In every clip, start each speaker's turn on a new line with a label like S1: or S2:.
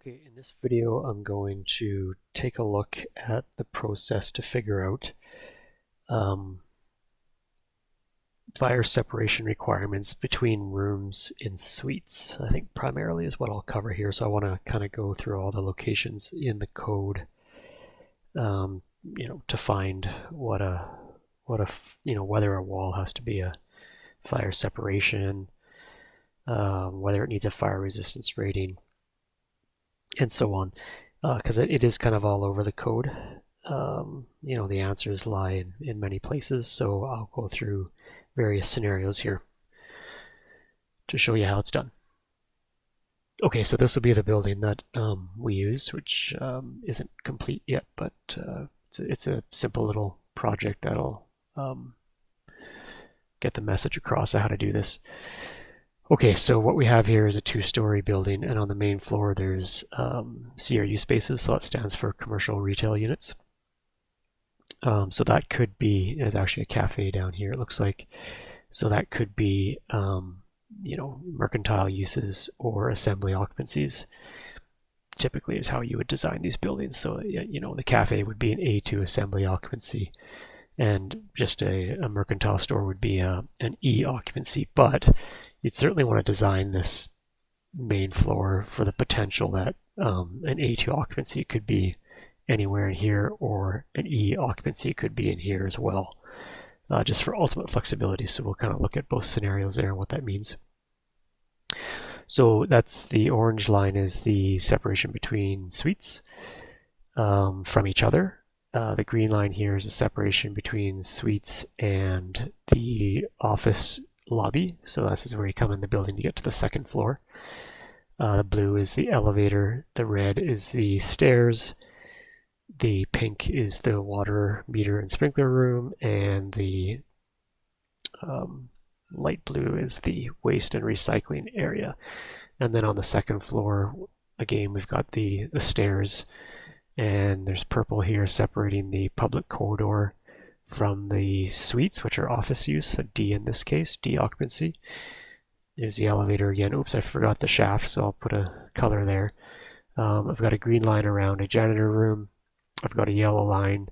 S1: Okay, in this video I'm going to take a look at the process to figure out fire separation requirements between rooms in suites. I think primarily is what I'll cover here, so I want to kind of go through all the locations in the code to find whether a wall has to be a fire separation, whether it needs a fire resistance rating, and so on, because it is kind of all over the code. The answers lie in many places, so I'll go through various scenarios here to show you how it's done. Okay, so this will be the building that we use, which isn't complete yet, but it's a simple little project that'll get the message across of how to do this. Okay, so what we have here is a two-story building, and on the main floor there's CRU spaces, so that stands for commercial retail units. So that could be, there's actually a cafe down here, it looks like. So that could be, mercantile uses or assembly occupancies. Typically is how you would design these buildings. So, the cafe would be an A2 assembly occupancy, and just a mercantile store would be an E occupancy. But you'd certainly want to design this main floor for the potential that an A2 occupancy could be anywhere in here, or an E occupancy could be in here as well, just for ultimate flexibility. So we'll kind of look at both scenarios there and what that means. So that's the orange line is the separation between suites from each other. The green line here is the separation between suites and the office lobby. So this is where you come in the building to get to the second floor. The blue is the elevator, the red is the stairs, the pink is the water meter and sprinkler room, and the light blue is the waste and recycling area. And then on the second floor, again, we've got the stairs, and there's purple here separating the public corridor from the suites, which are office use, a D in this case, D occupancy. There's the elevator again. Oops, I forgot the shaft, so I'll put a color there. I've got a green line around a janitor room. I've got a yellow line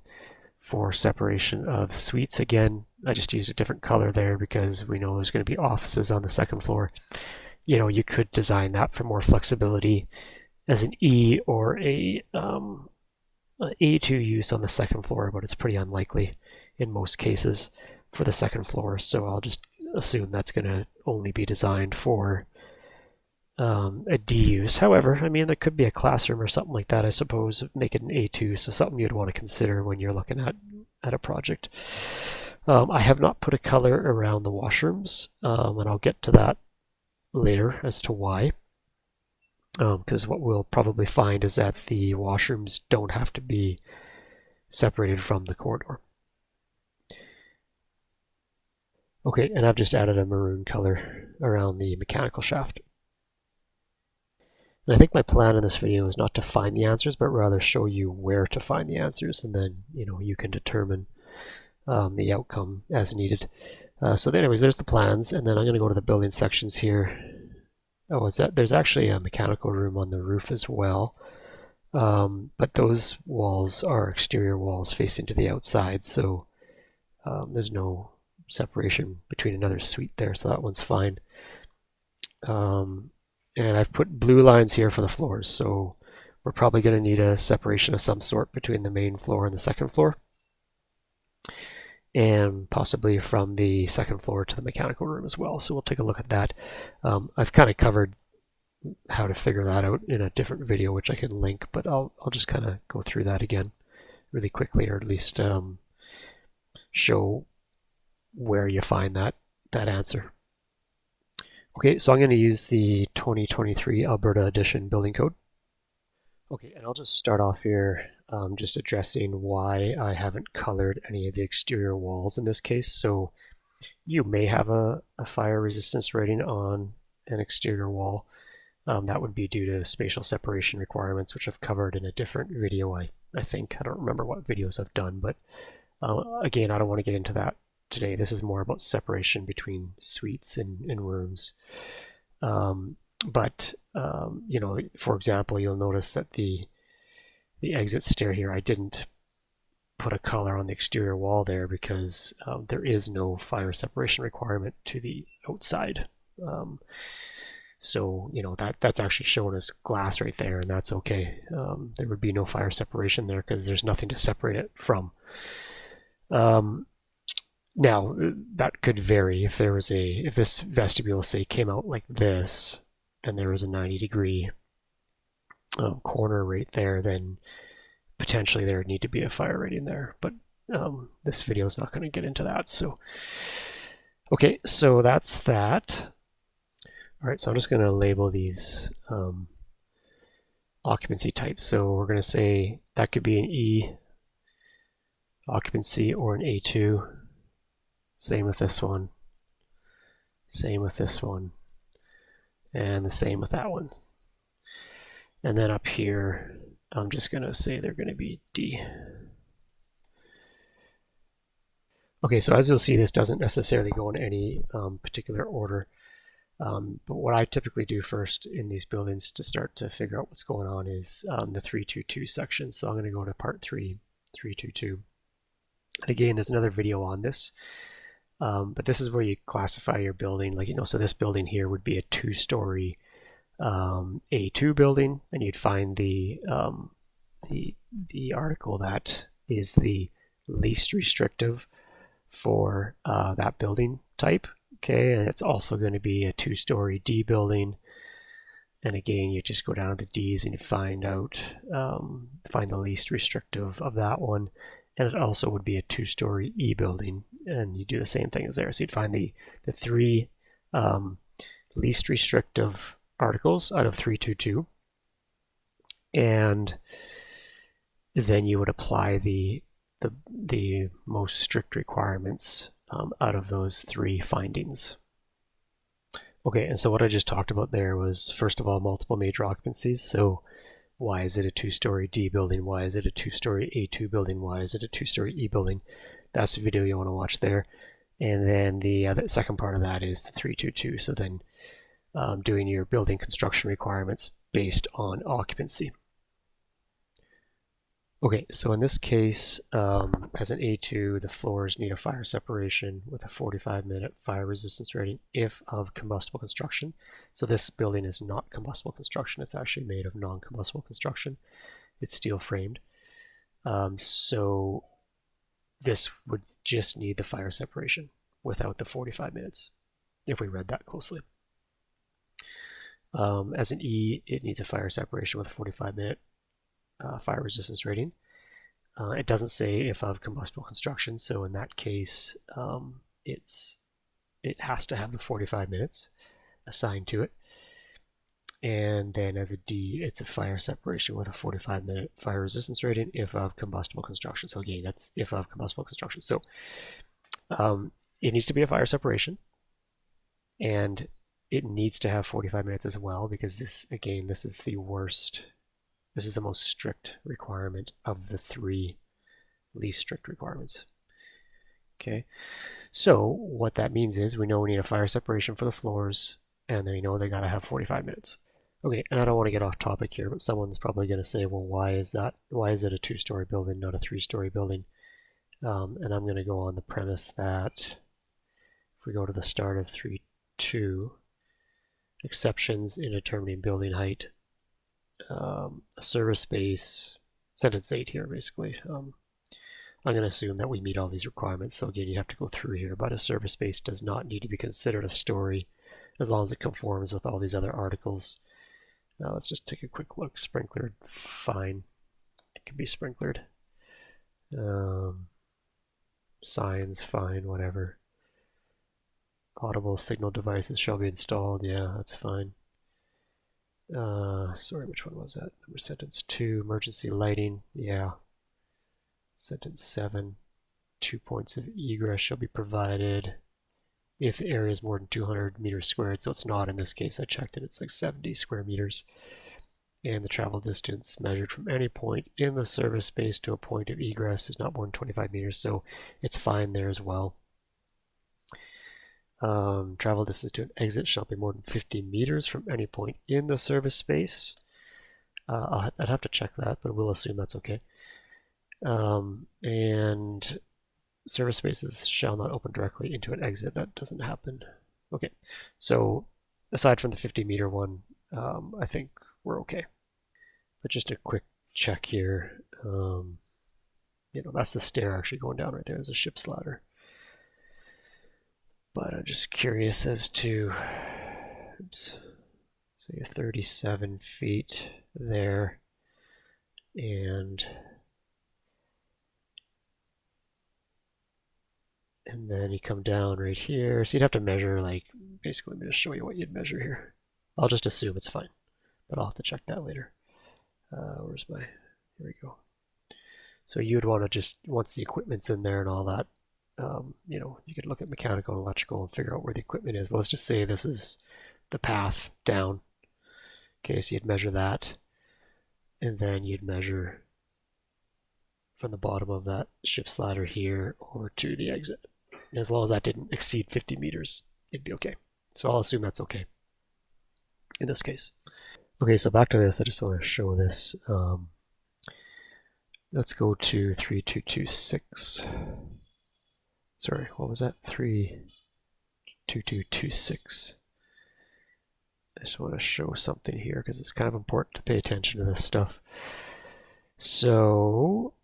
S1: for separation of suites. Again, I just used a different color there because we know there's going to be offices on the second floor. You could design that for more flexibility as an E or a A2 use on the second floor, but it's pretty unlikely in most cases for the second floor. So I'll just assume that's going to only be designed for a D use. However, there could be a classroom or something like that, I suppose, make it an A2, so something you'd want to consider when you're looking at a project. I have not put a color around the washrooms, and I'll get to that later as to why. Because what we'll probably find is that the washrooms don't have to be separated from the corridor. Okay, and I've just added a maroon color around the mechanical shaft. And I think my plan in this video is not to find the answers, but rather show you where to find the answers, and then you can determine the outcome as needed. So anyways, there's the plans, and then I'm going to go to the building sections here. Oh, there's actually a mechanical room on the roof as well, but those walls are exterior walls facing to the outside, so there's no separation between another suite there, so that one's fine. And I've put blue lines here for the floors, so we're probably going to need a separation of some sort between the main floor and the second floor, and possibly from the second floor to the mechanical room as well. So we'll take a look at that. I've kind of covered how to figure that out in a different video, which I can link, but I'll just kind of go through that again really quickly, or at least show where you find that answer. Okay, so I'm going to use the 2023 Alberta Edition Building Code. Okay, and I'll just start off here just addressing why I haven't colored any of the exterior walls in this case. So you may have a fire resistance rating on an exterior wall. That would be due to spatial separation requirements, which I've covered in a different video, I think. I don't remember what videos I've done, but again, I don't want to get into that today. This is more about separation between suites and rooms. But you know, for example, you'll notice that the exit stair here, I didn't put a color on the exterior wall there because there is no fire separation requirement to the outside. So you know that's actually shown as glass right there, and that's okay. There would be no fire separation there because there's nothing to separate it from. Now that could vary if there was if this vestibule, say, came out like this, and there was a 90-degree corner right there, then potentially there would need to be a fire rating there. But this video is not going to get into that. So, okay, so that's that. All right, so I'm just going to label these occupancy types. So we're going to say that could be an E occupancy or an A2. Same with this one. Same with this one. And the same with that one. And then up here, I'm just going to say they're going to be D. Okay, so as you'll see, this doesn't necessarily go in any particular order. But what I typically do first in these buildings to start to figure out what's going on is the 322 section. So I'm going to go to part 3, 322. And again, there's another video on this. But this is where you classify your building. Like, you know, so this building here would be a 2-story A2 building, and you'd find the article that is the least restrictive for that building type. Okay, and it's also going to be a 2-story D building. And again, you just go down to the D's and you find the least restrictive of that one. And it also would be a 2-story E building, and you do the same thing as there. So you'd find the 3 least restrictive articles out of 322, and then you would apply the most strict requirements out of those 3 findings. Okay, and so what I just talked about there was, first of all, multiple major occupancies. So why is it a 2-story D building? Why is it a 2-story A2 building? Why is it a 2-story E building? That's the video you want to watch there. And then the second part of that is the 322. So then doing your building construction requirements based on occupancy. Okay, so in this case, as an A2, the floors need a fire separation with a 45-minute fire resistance rating if of combustible construction. So this building is not combustible construction. It's actually made of non-combustible construction. It's steel framed. So this would just need the fire separation without the 45 minutes, if we read that closely. As an E, it needs a fire separation with a 45-minute fire resistance rating. It doesn't say if of combustible construction, so in that case, it has to have the 45 minutes assigned to it. And then as a D, it's a fire separation with a 45-minute fire resistance rating if of combustible construction. So again, that's if of combustible construction. So it needs to be a fire separation, and it needs to have 45 minutes as well, because this is the worst. This is the most strict requirement of the 3 least strict requirements. Okay, so what that means is we know we need a fire separation for the floors, and then we know they got to have 45 minutes. Okay, and I don't want to get off topic here, but someone's probably going to say, well, why is that? Why is it a 2-story building, not a 3-story building? And I'm going to go on the premise that if we go to the start of 3.2, exceptions in determining building height, a service space, sentence 8 here basically. I'm going to assume that we meet all these requirements. So again, you have to go through here, but a service space does not need to be considered a story as long as it conforms with all these other articles. Now let's just take a quick look. Sprinklered, fine. It can be sprinklered. Signs, fine, whatever. Audible signal devices shall be installed. Yeah, that's fine. Sorry, which one was that? Number sentence 2, emergency lighting. Yeah. Sentence 7, 2 points of egress shall be provided if the area is more than 200 meters squared. So it's not in this case. I checked it. It's like 70 square meters. And the travel distance measured from any point in the service space to a point of egress is not more than 25 meters. So it's fine there as well. Travel distance to an exit shall be more than 50 meters from any point in the service space. I'd have to check that, but we'll assume that's okay. And service spaces shall not open directly into an exit. That doesn't happen. Okay, so aside from the 50-meter one, I think we're okay. But just a quick check here. That's the stair actually going down right there. There's a ship's ladder. But I'm just curious as to, oops, so you're 37 feet there, and then you come down right here. So you'd have to measure, like, basically, let me just show you what you'd measure here. I'll just assume it's fine, but I'll have to check that later. Where's my, here we go. So you'd want to just, once the equipment's in there and all that, you could look at mechanical and electrical and figure out where the equipment is. But let's just say this is the path down. Okay, so you'd measure that, and then you'd measure from the bottom of that ship's ladder here over to the exit. And as long as that didn't exceed 50 meters, it'd be okay. So I'll assume that's okay in this case. Okay, so back to this. I just want to show this. Let's go to 3226. Sorry, what was that? 32226. I just want to show something here because it's kind of important to pay attention to this stuff. So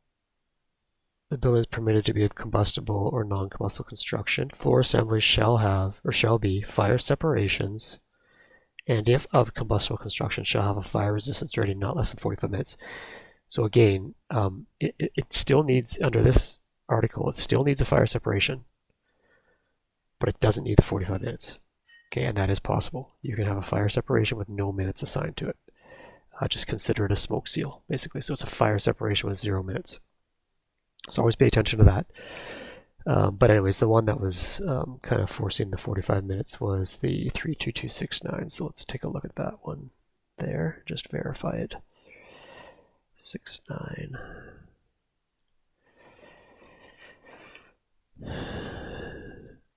S1: the building is permitted to be of combustible or non-combustible construction. Floor assemblies shall have or shall be fire separations, and if of combustible construction, shall have a fire resistance rating not less than 45 minutes. So again, it still needs, under this article, it still needs a fire separation, but it doesn't need the 45 minutes. Okay, and that is possible. You can have a fire separation with no minutes assigned to it. Just consider it a smoke seal, basically. So it's a fire separation with 0 minutes. So always pay attention to that. But anyways, the one that was kind of forcing the 45 minutes was the 32269. So let's take a look at that one there. Just verify it. 69.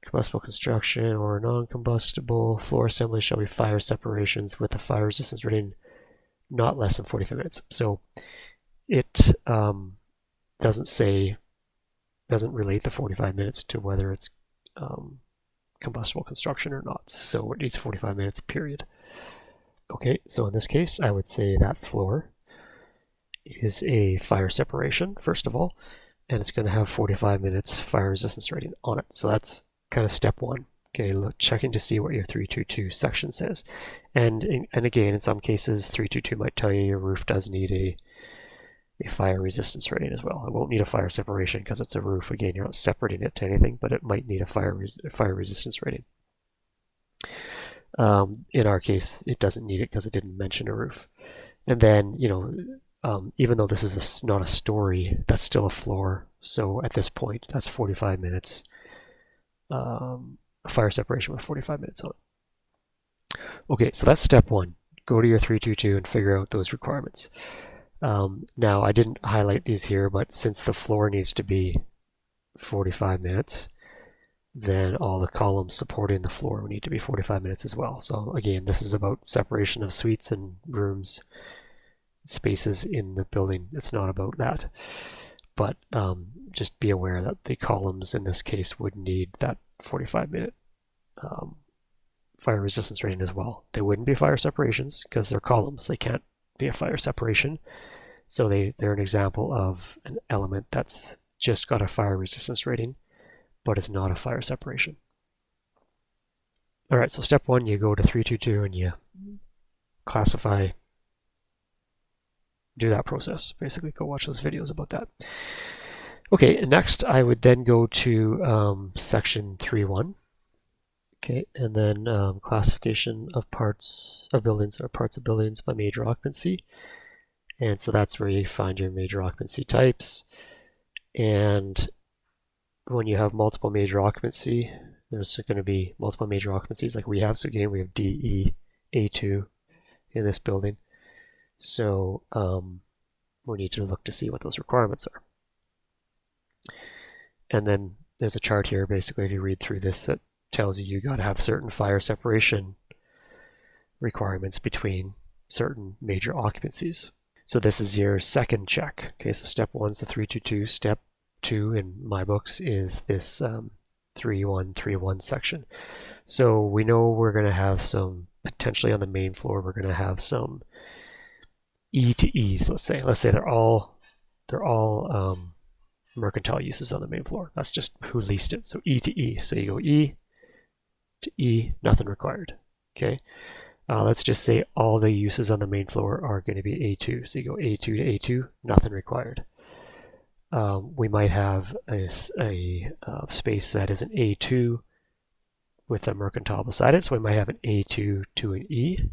S1: Combustible construction or non-combustible floor assembly shall be fire separations with a fire resistance rating not less than 45 minutes. So it doesn't relate the 45 minutes to whether it's combustible construction or not. So it needs 45 minutes, period. Okay, so in this case, I would say that floor is a fire separation, first of all, and it's going to have 45 minutes fire resistance rating on it. So that's kind of step one. Okay, checking to see what your 322 section says. And again, in some cases, 322 might tell you your roof does need a fire resistance rating as well. It won't need a fire separation because it's a roof. Again, you're not separating it to anything, but it might need a fire resistance rating. In our case, it doesn't need it because it didn't mention a roof. And then, even though this is not a story, that's still a floor. So at this point, that's 45 minutes. A fire separation with 45 minutes on it. Okay, so that's step one. Go to your 322 and figure out those requirements. Now, I didn't highlight these here, but since the floor needs to be 45 minutes, then all the columns supporting the floor will need to be 45 minutes as well. So again, this is about separation of suites and rooms, spaces in the building. It's not about that. But just be aware that the columns in this case would need that 45-minute fire resistance rating as well. They wouldn't be fire separations because they're columns. They can't be a fire separation. So they're an example of an element that's just got a fire resistance rating, but it's not a fire separation. All right, so step one, you go to 322 and you classify, do that process. Basically, go watch those videos about that. Okay, next I would then go to section 3.1. Okay, and then classification of parts of buildings or parts of buildings by major occupancy. And so that's where you find your major occupancy types. And when you have multiple major occupancy, there's going to be multiple major occupancies like we have. So again, we have D, E, A2 in this building. So we need to look to see what those requirements are. And then there's a chart here, basically, if you read through this, that tells you got to have certain fire separation requirements between certain major occupancies. So this is your second check. Okay, so step 1 is the 322. Step 2 in my books is this 3131 section. So we know we're going to have some, potentially on the main floor, we're going to have some E to E's, let's say they're all mercantile uses on the main floor. That's just who leased it. So E to E. So you go E to E, nothing required. Okay. Let's just say all the uses on the main floor are going to be A2. So you go A2 to A2, nothing required. We might have a space that is an A2 with a mercantile beside it. So we might have an A2 to an E.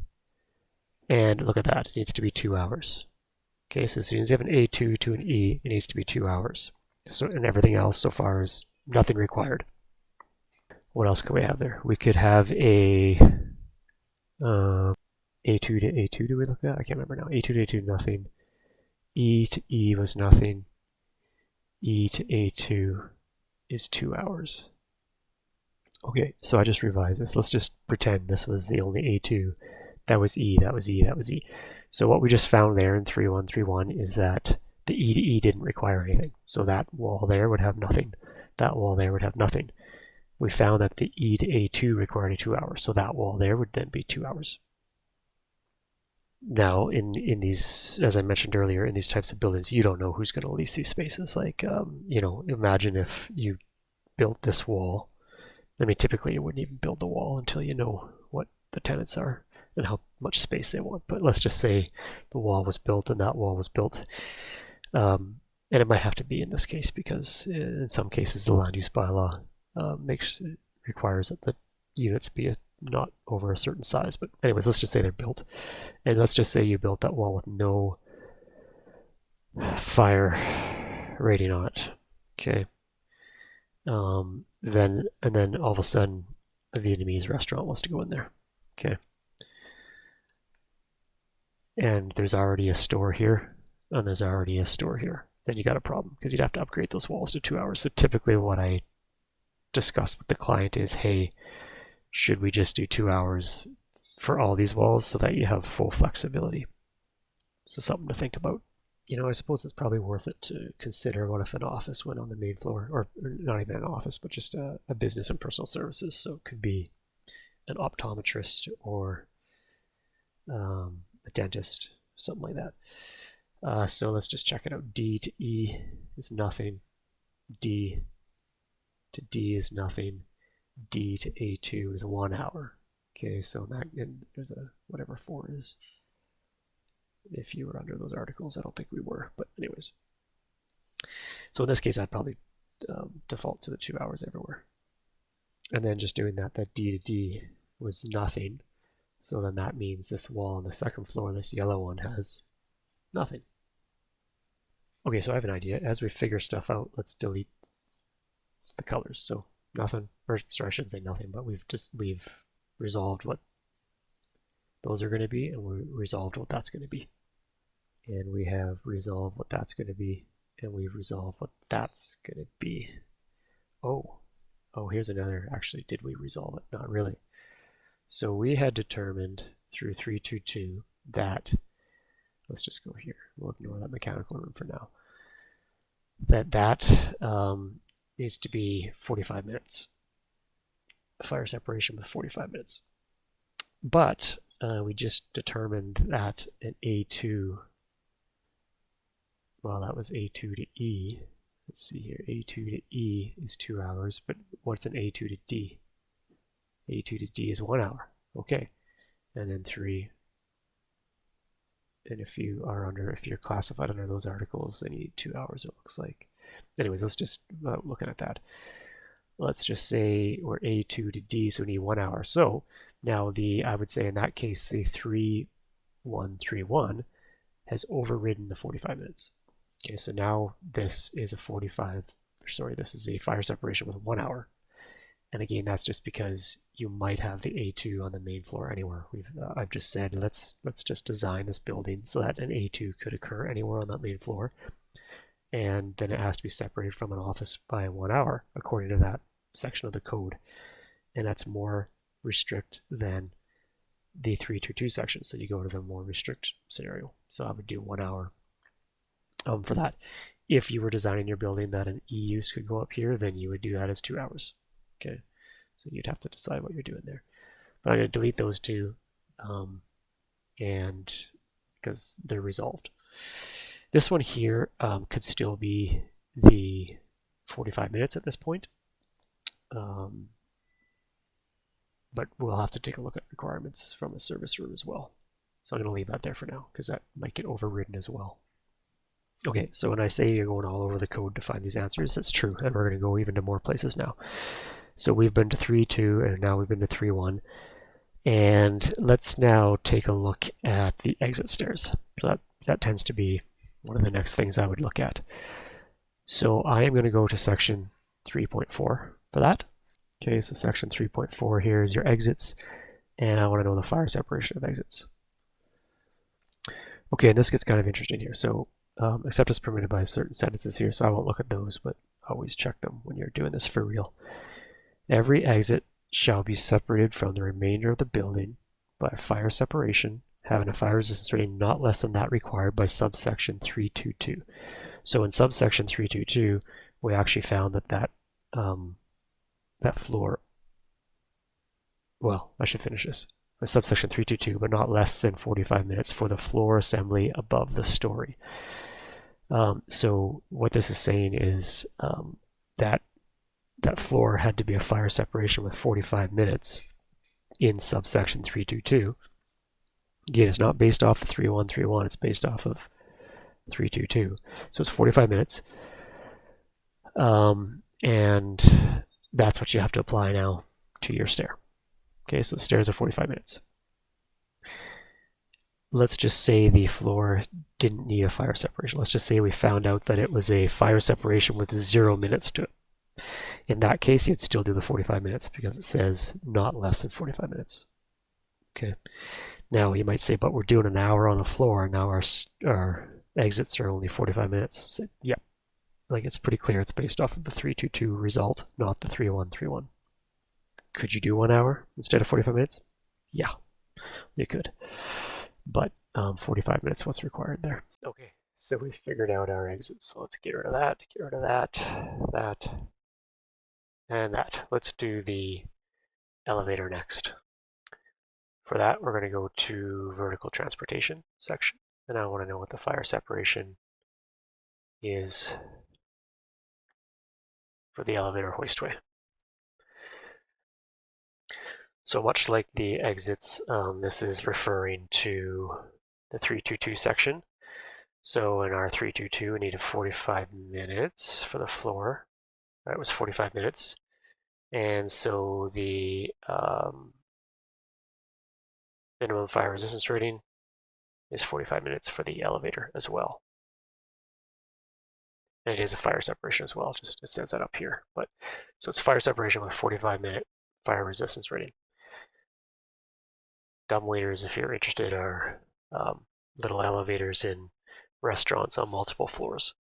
S1: And look at that, it needs to be 2 hours. Okay, so as soon as you have an A2 to an E, it needs to be 2 hours. So, and everything else so far is nothing required. What else could we have there? We could have a A2 to A2, do we look at? I can't remember now. A2 to A2, nothing. E to E was nothing. E to A2 is 2 hours. Okay, so I just revised this. Let's just pretend this was the only A2. That was E, that was E, that was E. So what we just found there in 3131 is that the E to E didn't require anything. So that wall there would have nothing. That wall there would have nothing. We found that the E to A2 required 2 hours. So that wall there would then be 2 hours. Now, in these, as I mentioned earlier, in these types of buildings, you don't know who's going to lease these spaces. Like, you know, imagine if you built this wall. I mean, typically you wouldn't even build the wall until you know what the tenants are and how much space they want. But let's just say the wall was built and that wall was built. And it might have to be in this case because in some cases the land use bylaw requires that the units be not over a certain size. But anyways, let's just say they're built. And let's just say you built that wall with no fire rating on it. Okay. Then all of a sudden a Vietnamese restaurant wants to go in there. Okay. And there's already a store here, and there's already a store here. Then you got a problem because you'd have to upgrade those walls to 2 hours. So typically what I discuss with the client is, hey, should we just do 2 hours for all these walls so that you have full flexibility? So something to think about. You know, I suppose it's probably worth it to consider what if an office went on the main floor, or not even an office, but just a business and personal services. So it could be an optometrist or a dentist, something like that. So let's just check it out. D to E is nothing. D to D is nothing. D to A2 is 1 hour. Okay, so that, and there's a whatever 4 is. If you were under those articles, I don't think we were, but anyways. So in this case, I'd probably default to the 2 hours everywhere. And then just doing that D to D was nothing. So then that means this wall on the second floor, this yellow one, has nothing. Okay, so I have an idea. As we figure stuff out, let's delete the colors. So nothing, or sorry, I shouldn't say nothing, but we've resolved what those are going to be, and we resolved what that's going to be. And we have resolved what that's going to be, and we've resolved what that's going to be. Oh, here's another. Actually, did we resolve it? Not really. So we had determined through 322 that, let's just go here. We'll ignore that mechanical room for now. That needs to be 45 minutes. Fire separation with 45 minutes. But we just determined that an A2, well, that was A2 to E. Let's see here, A2 to E is 2 hours, but what's an A2 to D? A2 to D is 1 hour. Okay. And then 3. And if you're classified under those articles, then you need 2 hours, it looks like. Anyways, let's just looking at that. Let's just say we're A2 to D, so we need 1 hour. So now I would say in that case, the 3131 has overridden the 45 minutes. Okay, so now this is a this is a fire separation with 1 hour. And again, that's just because you might have the A2 on the main floor anywhere. I've just said, let's just design this building so that an A2 could occur anywhere on that main floor. And then it has to be separated from an office by 1 hour, according to that section of the code. and that's more restrict than the 322 section. So you go to the more restrict scenario. So I would do 1 hour for that. If you were designing your building that an e-use could go up here, then you would do that as 2 hours. Okay, so you'd have to decide what you're doing there. But I'm going to delete those two, and because they're resolved. This one here could still be the 45 minutes at this point. But we'll have to take a look at requirements from a service room as well. So I'm going to leave that there for now because that might get overridden as well. Okay, so when I say you're going all over the code to find these answers, that's true, and we're going to go even to more places now. So we've been to 3.2 and now we've been to 3.1. And let's now take a look at the exit stairs. So that tends to be one of the next things I would look at. So I am going to go to section 3.4 for that. Okay, so section 3.4 here is your exits, and I want to know the fire separation of exits. Okay, and this gets kind of interesting here. So except as permitted by certain sentences here, so I won't look at those, but always check them when you're doing this for real. Every exit shall be separated from the remainder of the building by a fire separation having a fire resistance rating not less than that required by subsection 322. So in subsection 322, we actually found that that floor, well, I should finish this. By subsection 322, but not less than 45 minutes for the floor assembly above the story. So what this is saying is that floor had to be a fire separation with 45 minutes in subsection 322. Again, it's not based off the 3131, it's based off of 322. So it's 45 minutes. And that's what you have to apply now to your stair. Okay, so the stairs are 45 minutes. Let's just say the floor didn't need a fire separation. Let's just say we found out that it was a fire separation with 0 minutes to it. In that case, you'd still do the 45 minutes because it says not less than 45 minutes. Okay. Now you might say, but we're doing an hour on the floor, and now our exits are only 45 minutes. So, yeah, like it's pretty clear it's based off of the 322 result, not the 3131. Could you do 1 hour instead of 45 minutes? Yeah, you could. But 45 minutes is what's required there. Okay, so we figured out our exits. So let's get rid of that, that, and that. Let's do the elevator next. For that, we're going to go to vertical transportation section. And I want to know what the fire separation is for the elevator hoistway. So much like the exits, this is referring to the 322 section. So in our 322, we needed 45 minutes for the floor. That was 45 minutes. And so the minimum fire resistance rating is 45 minutes for the elevator as well. And it is a fire separation as well, just it says that up here. But so it's fire separation with 45-minute fire resistance rating. Dumbwaiters, if you're interested, are little elevators in restaurants on multiple floors.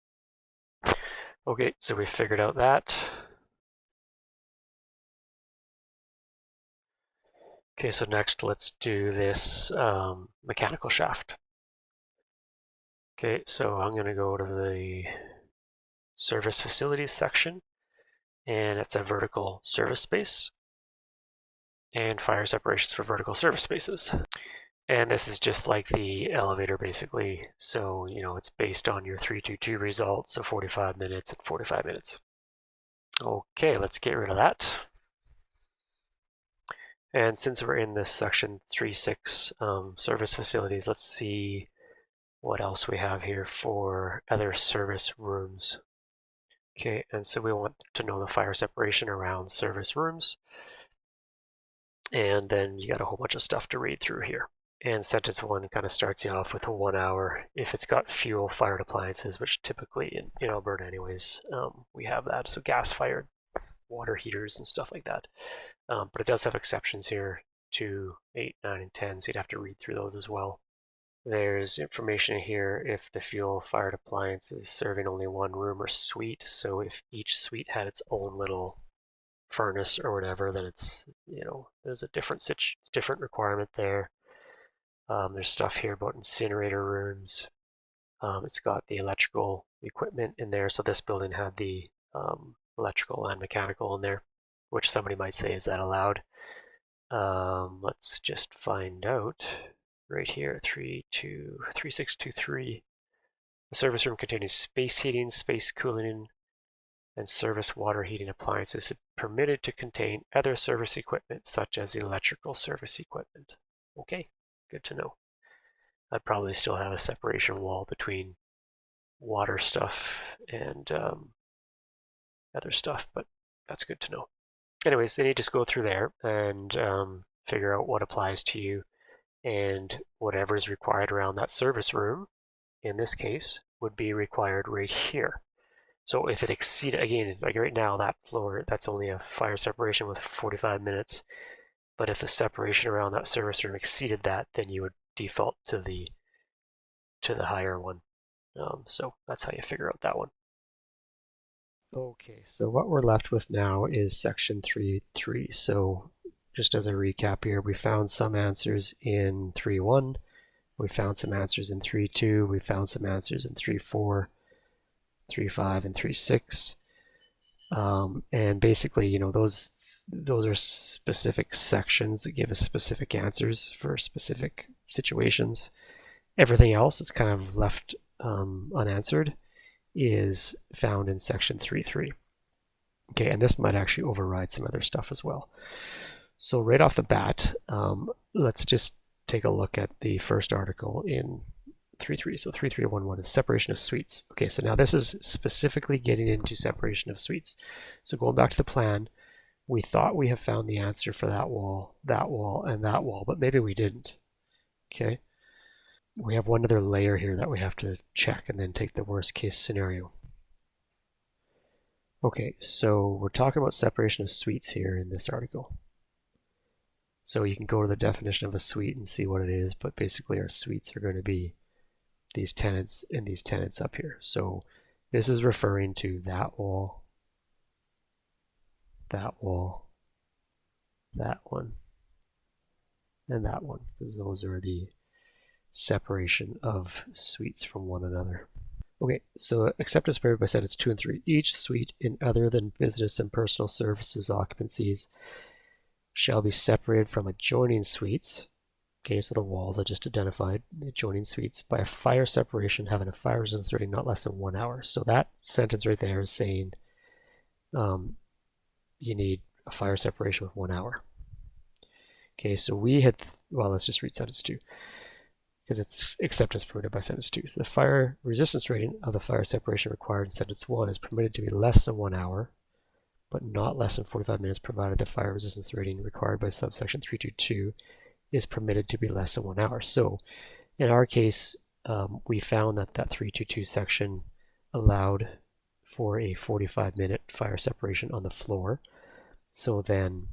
S1: Okay, so we figured out that. Okay, so next let's do this mechanical shaft. Okay, so I'm going to go to the service facilities section, and it's a vertical service space and fire separations for vertical service spaces. And this is just like the elevator basically. So, you know, it's based on your 322 result, so 45 minutes and 45 minutes. Okay, let's get rid of that. And since we're in this section 3.6 service facilities, let's see what else we have here for other service rooms. Okay, and so we want to know the fire separation around service rooms. And then you got a whole bunch of stuff to read through here. And sentence 1 kind of starts you off with a 1 hour if it's got fuel-fired appliances, which typically in Alberta anyways, we have that. So gas-fired water heaters and stuff like that. But it does have exceptions here, 2, 8, 9, and 10, so you'd have to read through those as well. There's information here if the fuel-fired appliance is serving only one room or suite. So if each suite had its own little furnace or whatever, then it's, there's a different requirement there. There's stuff here about incinerator rooms. It's got the electrical equipment in there. So this building had the electrical and mechanical in there, which somebody might say, is that allowed? Let's just find out right here, 3623. The service room containing space heating, space cooling, and service water heating appliances is permitted to contain other service equipment such as electrical service equipment. Okay, good to know. I'd probably still have a separation wall between water stuff and other stuff, but that's good to know. Anyways, then you just go through there and figure out what applies to you, and whatever is required around that service room, in this case, would be required right here. So if it exceeded, again, like right now, that floor, that's only a fire separation with 45 minutes. But if the separation around that service room exceeded that, then you would default to the higher one. So that's how you figure out that one. Okay, so what we're left with now is section 3.3. So just as a recap here, we found some answers in 3.1, we found some answers in 3.2, we found some answers in 3.4, 3.5, and 3.6. And basically, those are specific sections that give us specific answers for specific situations. Everything else that's kind of left unanswered is found in section 3.3. Okay, and this might actually override some other stuff as well. So right off the bat, let's just take a look at the first article in 3.3. So 3.3.1.1 is separation of suites. Okay, so now this is specifically getting into separation of suites. So going back to the plan, we thought we have found the answer for that wall, and that wall, but maybe we didn't. Okay, we have one other layer here that we have to check and then take the worst case scenario. Okay, so we're talking about separation of suites here in this article. So you can go to the definition of a suite and see what it is, but basically our suites are going to be these tenants and these tenants up here. So this is referring to that wall, that wall, that one, and that one, because those are the separation of suites from one another. Okay, so acceptance period by sentence 2 and 3. Each suite in other than business and personal services occupancies shall be separated from adjoining suites. Okay, so the walls I just identified, the adjoining suites, by a fire separation having a fire resistance rating not less than 1 hour. So that sentence right there is saying you need a fire separation with 1 hour. Okay, so we had, well, let's just read sentence 2, because it's acceptance permitted by sentence 2. So the fire resistance rating of the fire separation required in sentence 1 is permitted to be less than 1 hour, but not less than 45 minutes, provided the fire resistance rating required by subsection 3.2.2 is permitted to be less than 1 hour. So in our case, we found that 3.2.2 section allowed for a 45-minute fire separation on the floor. So then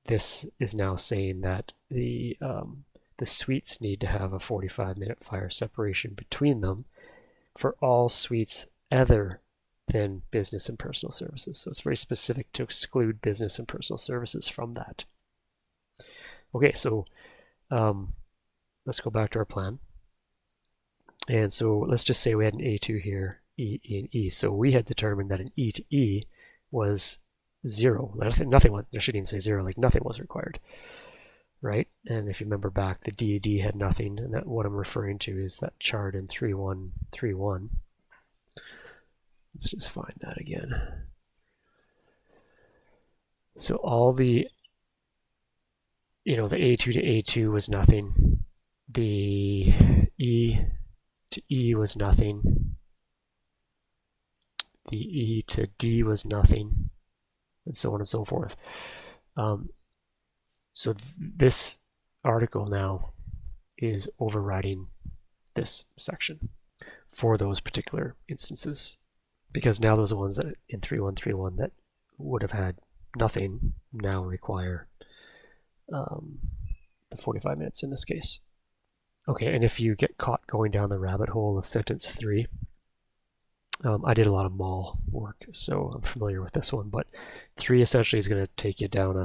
S1: this is now saying that the suites need to have a 45-minute fire separation between them for all suites other than business and personal services. So it's very specific to exclude business and personal services from that. Okay, so let's go back to our plan. And so let's just say we had an A2 here, E, and E. So we had determined that an E to E was 0. Nothing was, I shouldn't even say 0, like nothing was required, right? And if you remember back, the D to D had nothing, and that what I'm referring to is that chart in 3.1.3.1. Let's just find that again. So all the, the A2 to A2 was nothing. The E to E was nothing. The E to D was nothing, and so on and so forth. So this article now is overriding this section for those particular instances, because now those ones that in 3.1.3.1 that would have had nothing now require the 45 minutes in this case. Okay, and if you get caught going down the rabbit hole of sentence 3, I did a lot of mall work, so I'm familiar with this one, but 3 essentially is going to take you down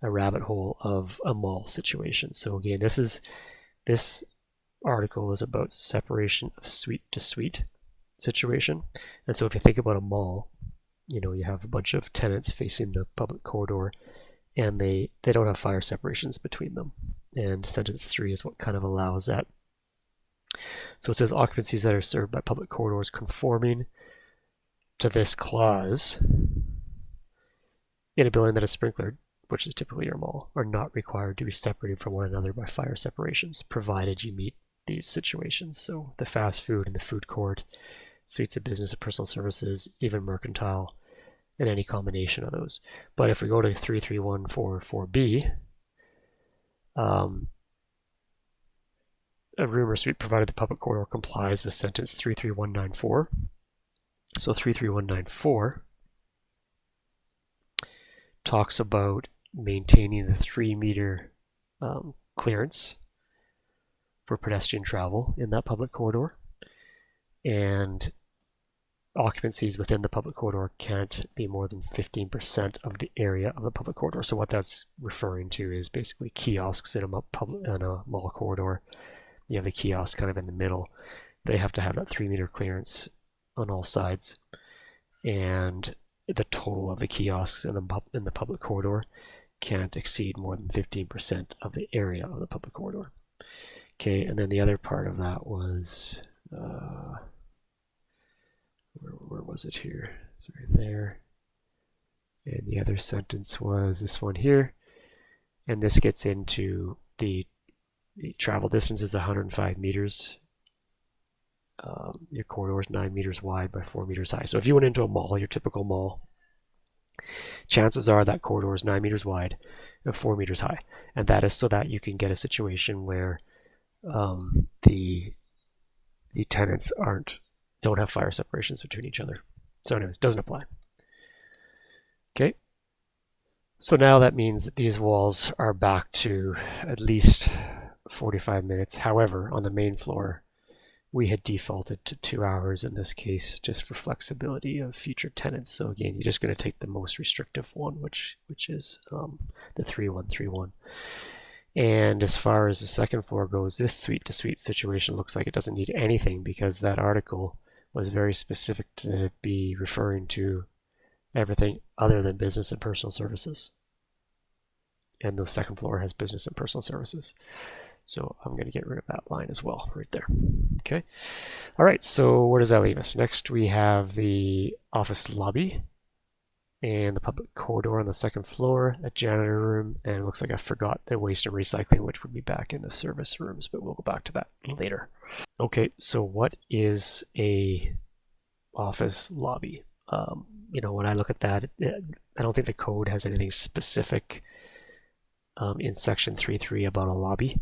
S1: a rabbit hole of a mall situation. So again, this article is about separation of suite to suite situation. And so if you think about a mall, you have a bunch of tenants facing the public corridor, and they don't have fire separations between them. And sentence 3 is what kind of allows that. So it says occupancies that are served by public corridors conforming to this clause in a building that is sprinklered, which is typically your mall, are not required to be separated from one another by fire separations, provided you meet these situations. So the fast food and the food court, suites of business and personal services, even mercantile, and any combination of those. But if we go to 33144B, a room or suite provided the public corridor complies with sentence 33194. So 33194 talks about maintaining the 3-meter clearance for pedestrian travel in that public corridor, and occupancies within the public corridor can't be more than 15% of the area of the public corridor. So what that's referring to is basically kiosks in a mall corridor. You have the kiosk kind of in the middle. They have to have that 3-meter clearance on all sides, and the total of the kiosks in the public corridor can't exceed more than 15% of the area of the public corridor. Okay, and then the other part of that was where was it here? It's right there. And the other sentence was this one here, and this gets into the travel distance is 105 meters. Your corridor is 9 meters wide by 4 meters high. So if you went into a mall, your typical mall, chances are that corridor is 9 meters wide and 4 meters high. And that is so that you can get a situation where the tenants don't have fire separations between each other. So anyways, doesn't apply. Okay. So now that means that these walls are back to at least 45 minutes. However, on the main floor, we had defaulted to 2 hours in this case, just for flexibility of future tenants. So again, you're just going to take the most restrictive one, which is the 3131. And as far as the second floor goes, this suite to suite situation looks like it doesn't need anything, because that article was very specific to be referring to everything other than business and personal services. And the second floor has business and personal services. So I'm going to get rid of that line as well right there. Okay. All right. So where does that leave us? Next, we have the office lobby and the public corridor on the second floor, a janitor room, and it looks like I forgot the waste and recycling, which would be back in the service rooms, but we'll go back to that later. Okay. So what is a office lobby? When I look at that, I don't think the code has anything specific in section 3.3 about a lobby.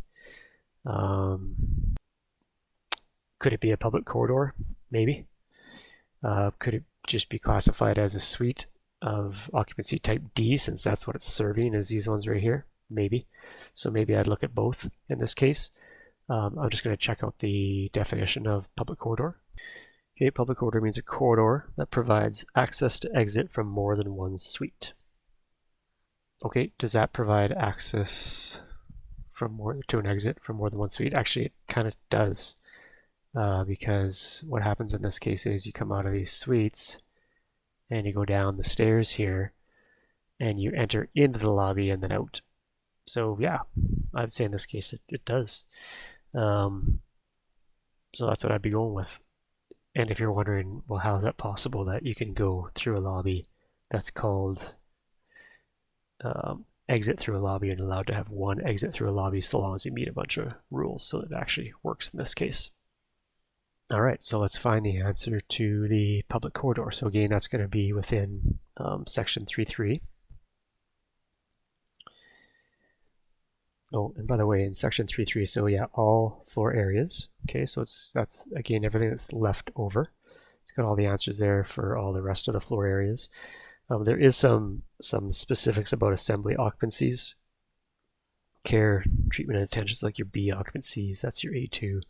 S1: Could it be a public corridor? Maybe. Could it just be classified as a suite of occupancy type D, since that's what it's serving, is these ones right here? Maybe. So maybe I'd look at both in this case. I'm just going to check out the definition of public corridor. Okay, public corridor means a corridor that provides access to exit from more than one suite. Okay, does that provide access to an exit from more than one suite? Actually, it kind of does, because what happens in this case is you come out of these suites and you go down the stairs here and you enter into the lobby and then out. So yeah, I'd say in this case it does. So that's what I'd be going with. And if you're wondering, well, how is that possible that you can go through a lobby that's called exit through a lobby and allowed to have one exit through a lobby so long as you meet a bunch of rules? So it actually works in this case. All right, so let's find the answer to the public corridor. So again, that's going to be within section 3.3. Oh, and by the way, in section 3.3, so yeah, all floor areas. Okay, so that's again everything that's left over. It's got all the answers there for all the rest of the floor areas. There is some specifics about assembly occupancies, care, treatment, and attentions, like your B occupancies. That's your A2,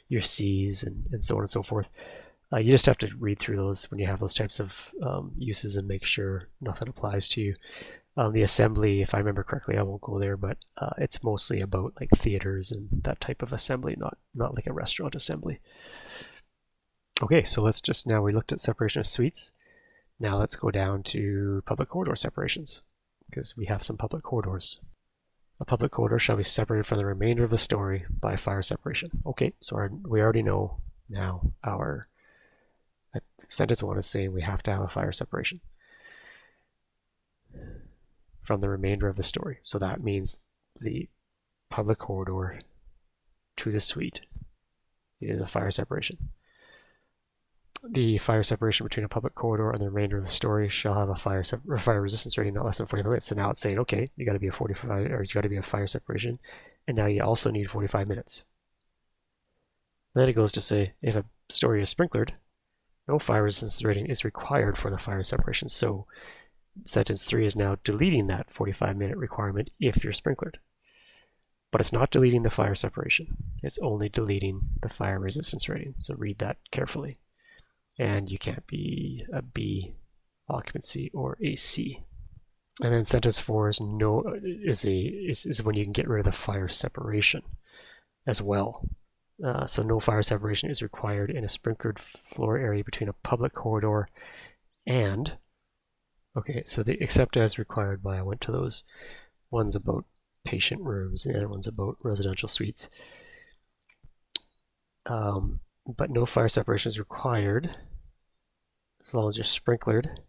S1: your C's, and so on and so forth. You just have to read through those when you have those types of uses and make sure nothing applies to you. The assembly, if I remember correctly, I won't go there, but it's mostly about like theaters and that type of assembly, not like a restaurant assembly. Okay, so let's just, now we looked at separation of suites. Now let's go down to public corridor separations, because we have some public corridors. A public corridor shall be separated from the remainder of the story by fire separation. Okay, so we already know now our sentence 1 is saying we have to have a fire separation from the remainder of the story. So that means the public corridor to the suite is a fire separation. The fire separation between a public corridor and the remainder of the story shall have a fire resistance rating not less than 45 minutes. So now it's saying, okay, you got to be a 45, or you got to be a fire separation, and now you also need 45 minutes. Then it goes to say, if a story is sprinklered, no fire resistance rating is required for the fire separation. So sentence 3 is now deleting that 45-minute requirement if you're sprinklered. But it's not deleting the fire separation. It's only deleting the fire resistance rating. So read that carefully. And you can't be a B occupancy or a C. And then sentence 4 is when you can get rid of the fire separation as well. So no fire separation is required in a sprinklered floor area between a public corridor and, okay, so the except as required by, I went to those ones about patient rooms, and the other one's about residential suites. But no fire separation is required as long as you're sprinklered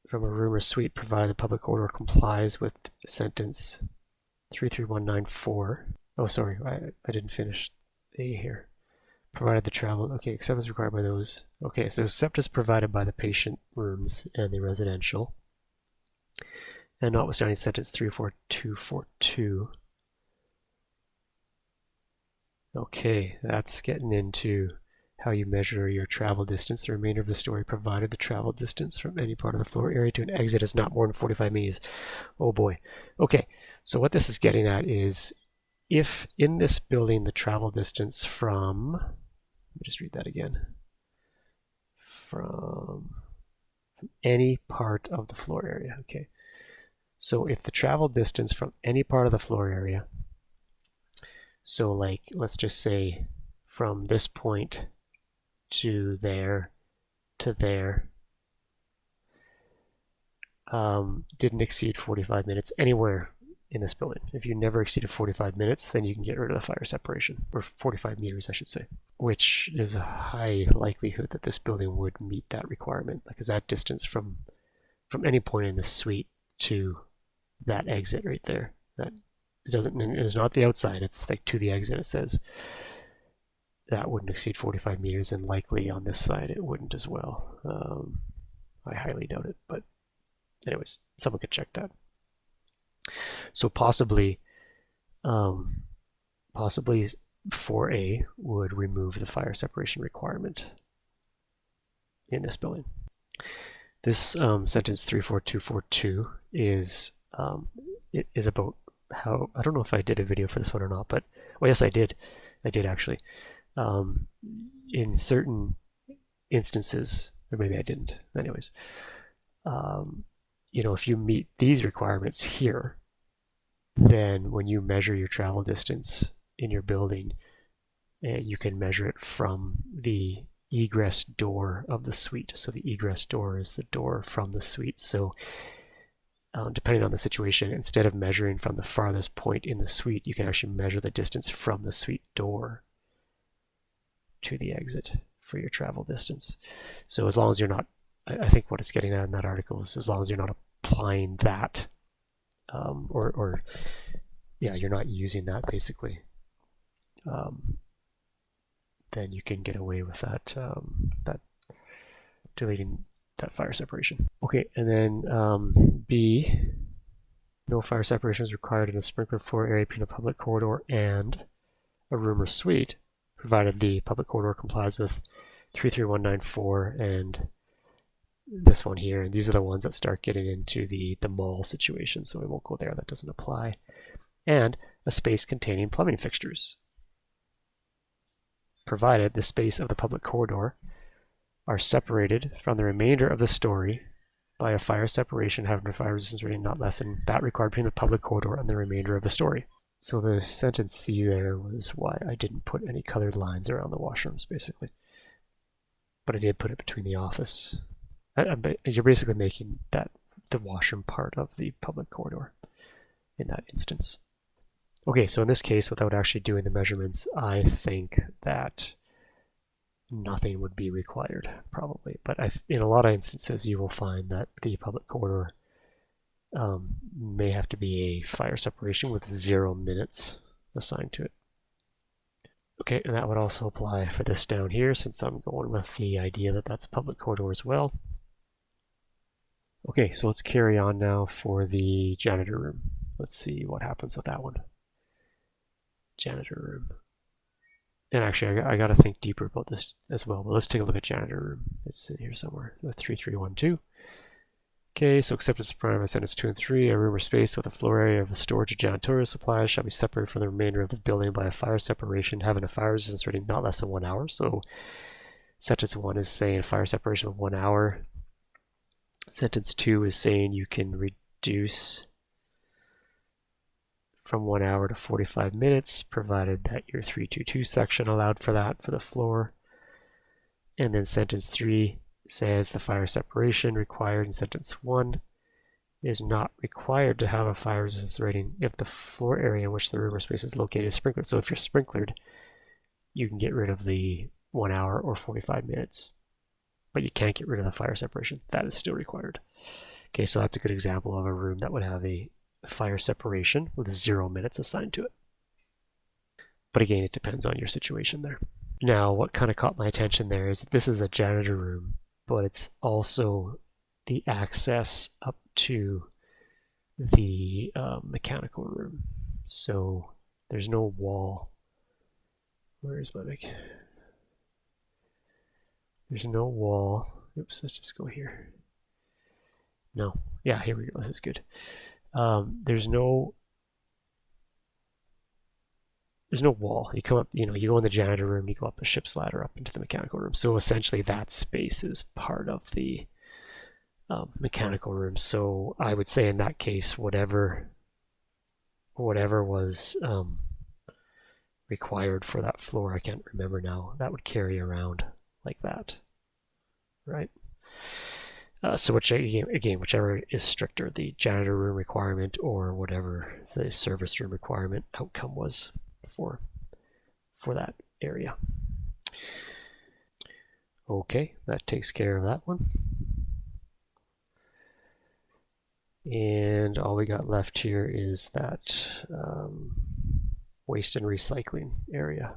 S1: from a room or suite, provided the public corridor complies with sentence 33194. Oh, sorry, I didn't finish A here. Provided the travel, okay, except as required by those. Okay, so except as provided by the patient rooms and the residential. And notwithstanding sentence 34242. Okay, that's getting into how you measure your travel distance. The remainder of the story, provided the travel distance from any part of the floor area to an exit is not more than 45 meters. Oh boy. Okay, so what this is getting at is, if in this building the travel distance from, let me just read that again, from any part of the floor area. Okay, so if the travel distance from any part of the floor area, so like let's just say from this point to there, didn't exceed 45 minutes anywhere in this building. If you never exceeded 45 minutes, then you can get rid of the fire separation, or 45 meters, I should say, which is a high likelihood that this building would meet that requirement, because that distance from any point in the suite to that exit right there, that it's not the outside, it's like to the exit, it says that wouldn't exceed 45 meters, and likely on this side it wouldn't as well. I highly doubt it, but anyways, someone could check that. So possibly 4A would remove the fire separation requirement in this building. This sentence 34242 is about how, I don't know if I did a video for this one or not, but well, yes, I did actually. In certain instances, or maybe I didn't. Anyways, you know, if you meet these requirements here, then when you measure your travel distance in your building, you can measure it from the egress door of the suite. So the egress door is the door from the suite. So depending on the situation, instead of measuring from the farthest point in the suite, you can actually measure the distance from the suite door to the exit for your travel distance. So as long as you're not, I think what it's getting at in that article is, as long as you're not applying that, or yeah, you're not using that basically, then you can get away with that, that deleting that fire separation. Okay, and then B, no fire separation is required in the sprinkler floor area between a public corridor and a room or suite, provided the public corridor complies with 33194 and this one here. And these are the ones that start getting into the mall situation, so we won't go there, that doesn't apply. And a space containing plumbing fixtures. provided the space of the public corridor are separated from the remainder of the story by a fire separation having a fire resistance rating not less than that required between the public corridor and the remainder of the story. So the sentence C there was why I didn't put any colored lines around the washrooms, basically. But I did put it between the office. You're basically making that the washroom part of the public corridor in that instance. Okay, so in this case, without actually doing the measurements, I think that nothing would be required, probably. But in a lot of instances, you will find that the public corridor may have to be a fire separation with 0 minutes assigned to it. Okay, and that would also apply for this down here, since I'm going with the idea that that's a public corridor as well. Okay, so let's carry on now for the janitor room. Let's see what happens with that one. Janitor room. And actually, I got to think deeper about this as well, but let's take a look at janitor room. It's in here somewhere, the 3312. Okay, so acceptance parameters sentence 2 and 3. A room or space with a floor area of a storage of janitorial supplies shall be separated from the remainder of the building by a fire separation having a fire resistance rating not less than 1 hour. So sentence 1 is saying fire separation of 1 hour. Sentence 2 is saying you can reduce from 1 hour to 45 minutes, provided that your 322 section allowed for that for the floor. And then sentence 3 says the fire separation required in sentence 1 is not required to have a fire resistance rating if the floor area in which the room or space is located is sprinklered. So if you're sprinklered, you can get rid of the 1 hour or 45 minutes, but you can't get rid of the fire separation. That is still required. Okay, so that's a good example of a room that would have a fire separation with 0 minutes assigned to it. But again, it depends on your situation there. Now, what kind of caught my attention there is that this is a janitor room, but it's also the access up to the mechanical room. So there's no wall. Where's my mic? There's no wall. Oops, let's just go here. No. Yeah, here we go. This is good. There's no wall. You come up, you go in the janitor room, you go up a ship's ladder up into the mechanical room. So essentially that space is part of the mechanical room. So I would say in that case, whatever was required for that floor, I can't remember now, that would carry around like that, right? So whichever is stricter, the janitor room requirement or whatever the service room requirement outcome was for that area. Okay, that takes care of that one. And all we got left here is that waste and recycling area.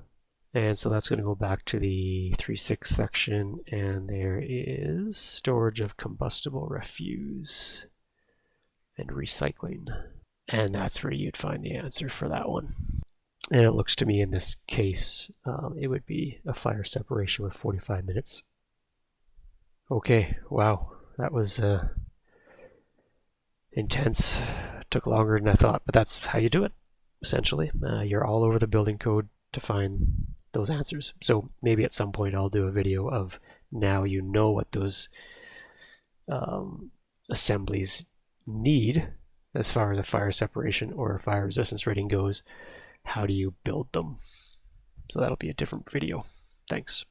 S1: And so that's going to go back to the 3.6 section, and there is storage of combustible refuse and recycling. And that's where you'd find the answer for that one. And it looks to me in this case, it would be a fire separation with 45 minutes. Okay, wow, that was intense. Took longer than I thought, but that's how you do it, essentially. You're all over the building code to find those answers. So maybe at some point I'll do a video of now you know what those assemblies need as far as a fire separation or a fire resistance rating goes. How do you build them? So that'll be a different video. Thanks.